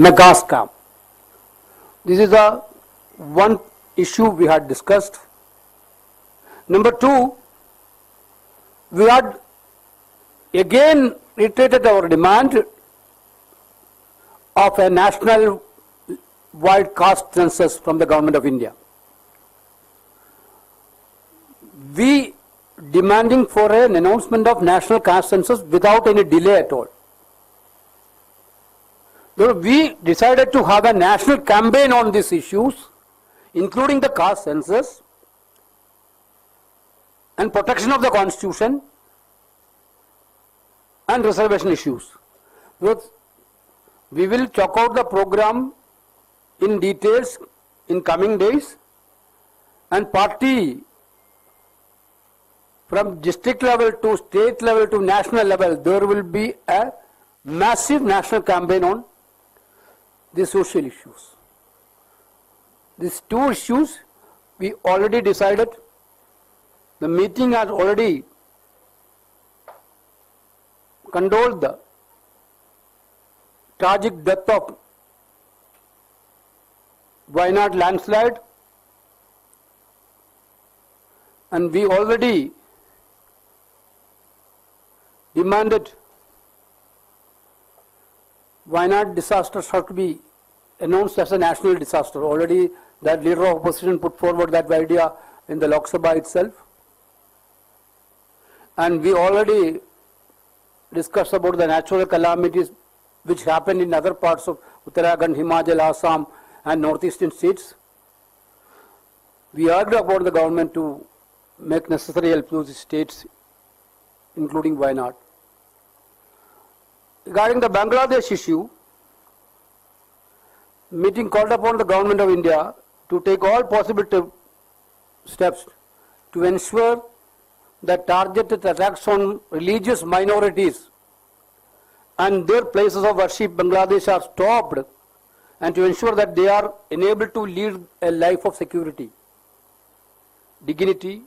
mega scam. This is the one issue we had discussed. Number two, we had again reiterated our demand of a national wide caste census from the Government of India. We demanding for an announcement of national caste census without any delay at all. So we decided to have a national campaign on these issues, including the caste census and protection of the constitution and reservation issues. So we will chalk out the program in details in coming days, and party from district level to state level to national level, there will be a massive national campaign on the social issues. These two issues we already decided. The meeting has already condoled the tragic death of Wayanad landslide, and we already demanded Wayanad disaster has to be announced as a national disaster. Already that leader of opposition put forward that idea in the Lok Sabha itself. And we already discussed about the natural calamities which happened in other parts of Uttarakhand, Himachal, Assam and northeastern states. We urged about the government to make necessary help to the states, including Wayanad. Regarding the Bangladesh issue, meeting called upon the Government of India to take all possible steps to ensure that targeted attacks on religious minorities and their places of worship in Bangladesh are stopped, and to ensure that they are enabled to lead a life of security, dignity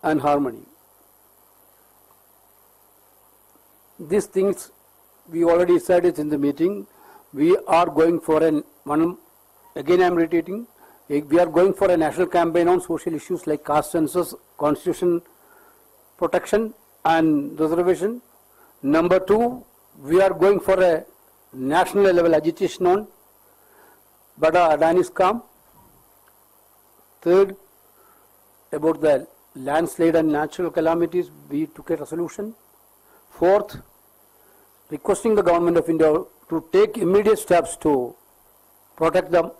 and harmony. These things we already said it in the meeting. We are going for again I am reiterating, we are going for a national campaign on social issues like caste census, constitution protection and reservation. Number two, we are going for a national level agitation on Bada Adani scam. Third, about the landslide and natural calamities, we took a resolution. Fourth, requesting the Government of India to take immediate steps to protect the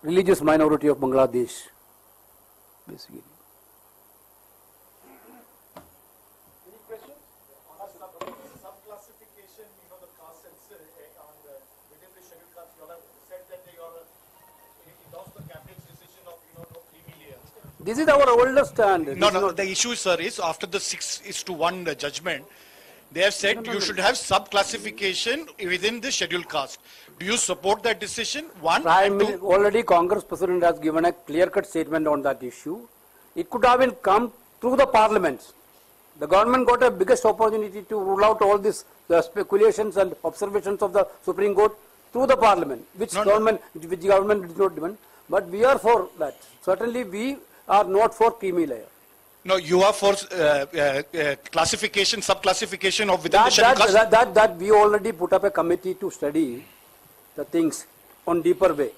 religious minority of Bangladesh, basically. Any questions? Sub-classification, the caste census within the scheduled caste, you all have said that they are endorsed the cabinet's decision of no creamy layers. This is our oldest stand. No, the issue, sir, is after the 6:1 judgment, they have said you should have sub-classification within the scheduled caste. Do you support that decision? One, and two. Already Congress President has given a clear-cut statement on that issue. It could have been come through the parliaments. The government got a biggest opportunity to rule out all these speculations and observations of the Supreme Court through the parliament, which government did not demand. But we are for that. Certainly we are not for creamy layer. No, you are for classification, sub-classification of within the scheduled caste? That we already put up a committee to study the things on deeper way.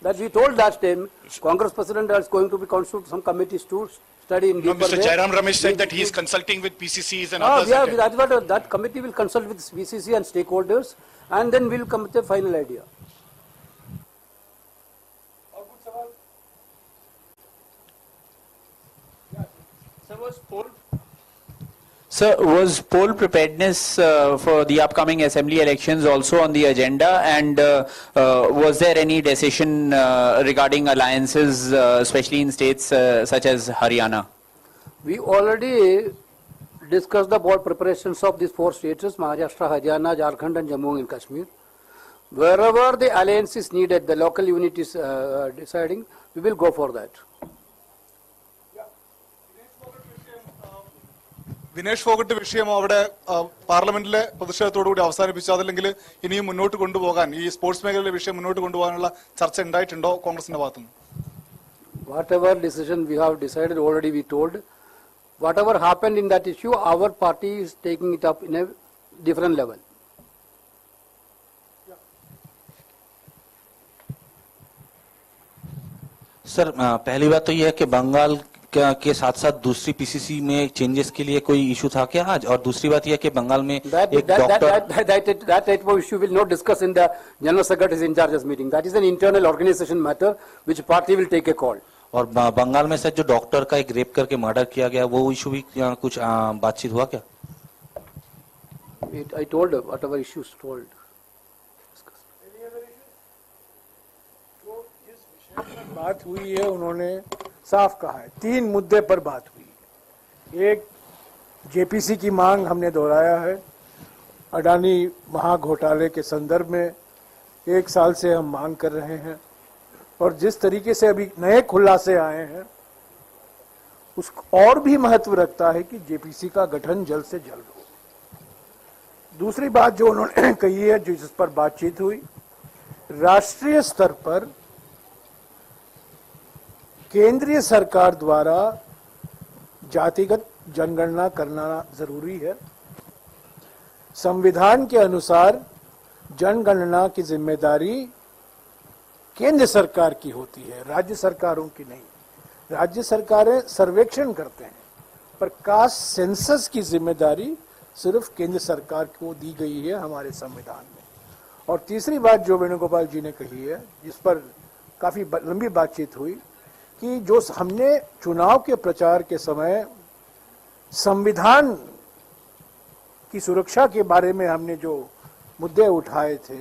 That we told last time, Congress President is going to be constituted some committees to study in deeper way. Mr. Jairam Ramesh said that he is consulting with PCCs and others. Yeah, that's what that committee will consult with PCC and stakeholders, and then we will come with a final idea. Sir, was poll preparedness for the upcoming assembly elections also on the agenda, and was there any decision regarding alliances, especially in states such as Haryana? We already discussed the poll preparations of these four states, Maharashtra, Haryana, Jharkhand and Jammu and Kashmir. Wherever the alliance is needed, the local unit is deciding, we will go for that. Vinesh Phogat വിഷയം അവിടെ പാർലമെന്റിലെ പ്രതിഷേധത്തോടുകൂടി അവസാനിപ്പിച്ചു. അതല്ലെങ്കിൽ ഇനിയും മുന്നോട്ട് കൊണ്ടുപോകാൻ ഈ sports മേഖലയിലെ വിഷയം മുന്നോട്ട് കൊണ്ടുപോകാനുള്ള ചർച്ച ഉണ്ടായിട്ടുണ്ടോ കോൺഗ്രസിന്റെ ഭാഗത്തുനിന്ന്? Whatever decision we have decided already, we told. Whatever happened in that issue, our party is taking it up in a different level. Sir पहली बात तो यह है कि बंगाल के साथ साथ दूसरी पीसीसी में चेंजेस के लिए कोई इशू था क्या आज? और दूसरी बात यह कि बंगाल में एक doctor That type of issue will not discuss in the General Secretary's in charges meeting. That is an internal organization matter which party will take a call. और बंगाल में सर जो डॉक्टर का एक रेप करके मर्डर किया गया वो issue भी कुछ बातचीत हुआ क्या? I told whatever issues told. बात हुई है, उन्होंने साफ कहा है 3 मुद्दे पर बात हुई है। एक, जेपीसी की मांग हमने दोहराया है। अडानी महाघोटाले के संदर्भ में 1 साल से हम मांग कर रहे हैं और जिस तरीके से अभी नए खुलासे आए हैं उस और भी महत्व रखता है कि जेपीसी का गठन जल्द से जल्द हो। दूसरी बात जो उन्होंने कही है, जिस पर बातचीत हुई, राष्ट्रीय स्तर पर केंद्रीय सरकार द्वारा जातिगत जनगणना करना जरूरी है। संविधान के अनुसार जनगणना की जिम्मेदारी केंद्र सरकार की होती है, राज्य सरकारों की नहीं। राज्य सरकारें सर्वेक्षण करते हैं, पर कास्ट सेंसस की जिम्मेदारी सिर्फ केंद्र सरकार को दी गई है हमारे संविधान में। और तीसरी बात जो वेणुगोपाल जी ने कही है, जिस पर काफी लंबी बातचीत हुई, कि जो हमने चुनाव के प्रचार के समय संविधान की सुरक्षा के बारे में हमने जो मुद्दे उठाए थे,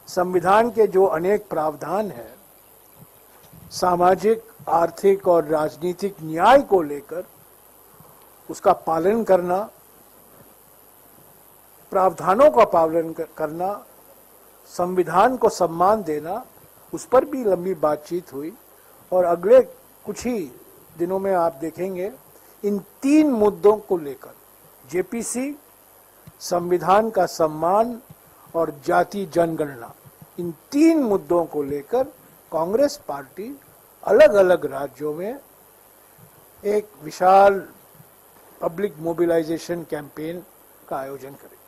संविधान के जो अनेक प्रावधान हैं, सामाजिक, आर्थिक और राजनीतिक न्याय को लेकर उसका पालन करना, प्रावधानों का पालन करना, संविधान को सम्मान देना, उस पर भी लंबी बातचीत हुई। और अगले कुछ ही दिनों में आप देखेंगे इन 3 मुद्दों को लेकर, जेपीसी, संविधान का सम्मान और जाति जनगणना, इन 3 मुद्दों को लेकर कांग्रेस पार्टी अलग अलग राज्यों में एक विशाल पब्लिक मोबिलाइजेशन कैंपेन का आयोजन करेगी।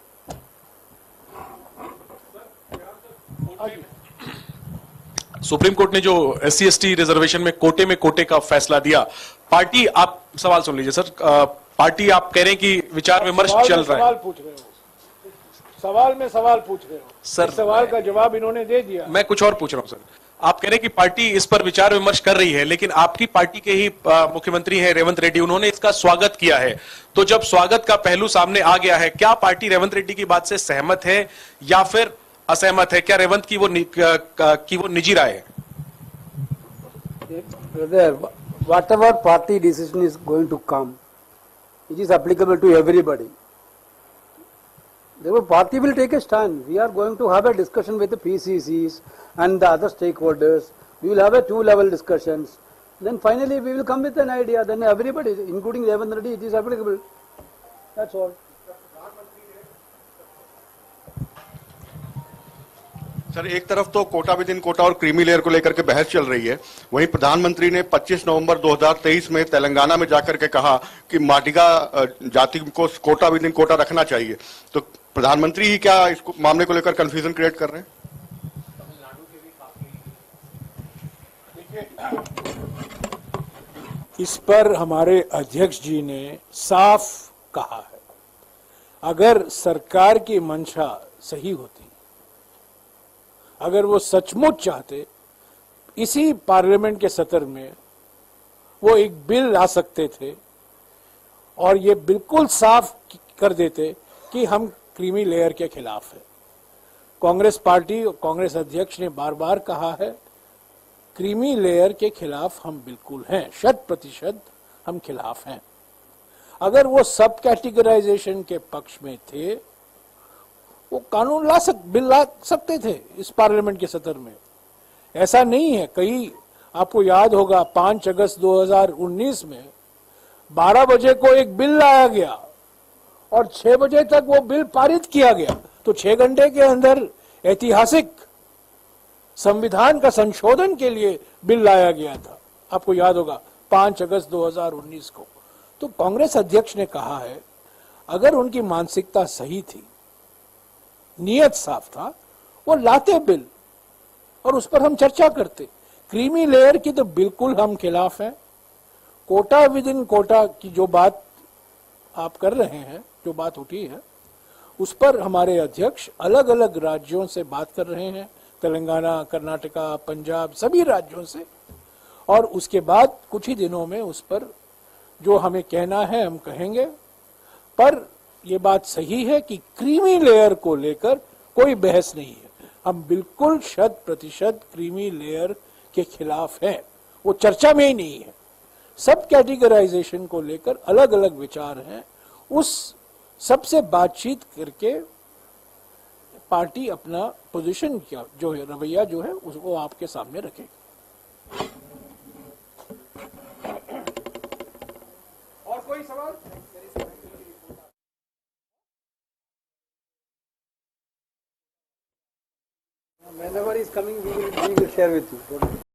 सुप्रीम कोर्ट ने जो SC/ST रिजर्वेशन में कोटे का फैसला दिया, पार्टी, आप सवाल सुन लीजिए सर, पार्टी आप कह रहे हैं कि विचार विमर्श चल रहा है। सवाल पूछ रहे हो, सवाल में सवाल पूछ रहे हो सर, सवाल का जवाब इन्होंने दे दिया। मैं कुछ और पूछ रहा हूं सर। आप कह रहे हैं कि पार्टी इस पर विचार विमर्श कर रही है, लेकिन आपकी पार्टी के ही मुख्यमंत्री हैं रेवंत रेड्डी, उन्होंने इसका स्वागत किया है। तो जब स्वागत का पहलू सामने आ गया है, क्या पार्टी रेवंत रेड्डी की बात से सहमत है या फिर असहमत है? क्या रेवंत की वो निजी राय है? Whatever party decision is going to come, it is applicable to everybody. The party will take a stand. We are going to have a discussion with the PCCs and the other stakeholders. We will have a 2-level discussions. Then finally we will come with an idea. Then everybody, including Revanth Reddy, it is applicable. That's all. Sir, एक तरफ तो Kota with in Kota और creamy layer को लेकर के बहस चल रही है, वहीं प्रधानमंत्री ने 25 नवंबर 2023 में तेलंगाना में जाकर के कहा कि मादिगा जाति को कोटा विद इन कोटा रखना चाहिए। तो प्रधानमंत्री ही क्या इस मामले को लेकर कंफ्यूजन क्रिएट कर रहे हैं? इस पर हमारे अध्यक्ष जी ने साफ कहा है, अगर सरकार की मंशा सही होती, अगर वो सचमुच चाहते, इसी पार्लियामेंट के सत्र में वो एक बिल ला सकते थे और ये बिल्कुल साफ कर देते कि हम क्रीमी लेयर के खिलाफ है। कांग्रेस पार्टी और कांग्रेस अध्यक्ष ने बार बार कहा है, क्रीमी लेयर के खिलाफ हम बिल्कुल हैं, 100% हम खिलाफ हैं। अगर वो सब कैटेगराइजेशन के पक्ष में थे, वो कानून बिल ला सकते थे इस पार्लियामेंट के सत्र में। ऐसा नहीं है। कई, आपको याद होगा 5 अगस्त 2019 में 12 बजे को एक बिल लाया गया और 6 बजे तक वो बिल पारित किया गया, तो 6 घंटे के अंदर ऐतिहासिक संविधान का संशोधन के लिए बिल लाया गया था। आपको याद होगा 5 अगस्त 2019 को। तो कांग्रेस अध्यक्ष ने कहा है, अगर उनकी मानसिकता सही थी, नियत साफ था, वो लाते बिल और उस पर हम चर्चा करते। क्रीमी लेयर की तो बिल्कुल हम खिलाफ हैं। कोटा विद इन कोटा की जो बात आप कर रहे हैं, जो बात उठी है, उस पर हमारे अध्यक्ष अलग अलग राज्यों से बात कर रहे हैं, तेलंगाना, कर्नाटका, पंजाब, सभी राज्यों से, और उसके बाद कुछ ही दिनों में उस पर जो हमें कहना है हम कहेंगे। पर यह बात सही है कि क्रीमी लेयर को लेकर कोई बहस नहीं है। हम बिल्कुल 100% क्रीमी लेयर के खिलाफ हैं, वो चर्चा में ही नहीं है। सब कैटेगराइजेशन को लेकर अलग अलग विचार हैं, उस सबसे बातचीत करके पार्टी अपना पोजीशन क्या जो है, रवैया जो है, उसको आपके सामने रखेगी। और कोई सवाल? Whenever is coming, we will share with you.